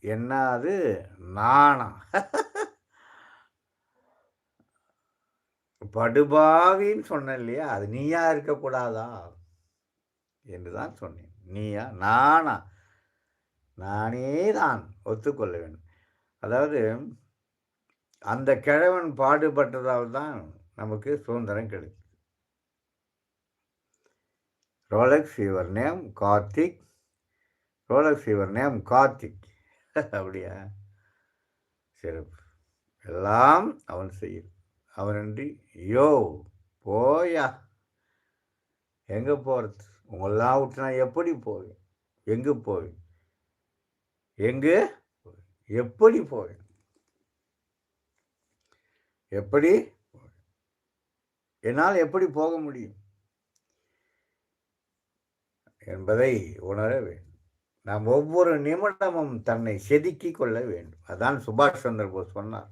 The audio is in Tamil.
என்ன அது நாணா? படுபாவின்னு சொன்னேன் இல்லையா? அது நீயா இருக்கக்கூடாதா? என்று தான் சொன்னேன். நீயா? நானா? நானே தான் ஒத்துக்கொள்ள வேண்டும். அதாவது அந்த கிழவன் பாடுபட்டதால் தான் நமக்கு சுதந்திரம் கிடைத்தது. Rolex your name Karthik. Rolex your name Karthik. அப்படியா? சிறப்பு. எல்லாம் அவன் செயல். அவனின்றி யோவ் போயா! எங்க போறது? உங்களலாம் விட்டு நான் எப்படி போவேன்? எங்கு போவேன்? எங்கு? எப்படி போவேன்? எப்படி? என்னால் எப்படி போக முடியும்? என்பதை உணர வேண்டும். நாம் ஒவ்வொரு நிமிடமும் தன்னை செதுக்கிக் கொள்ள வேண்டும். அதான் சுபாஷ் சந்திர போஸ் சொன்னார்.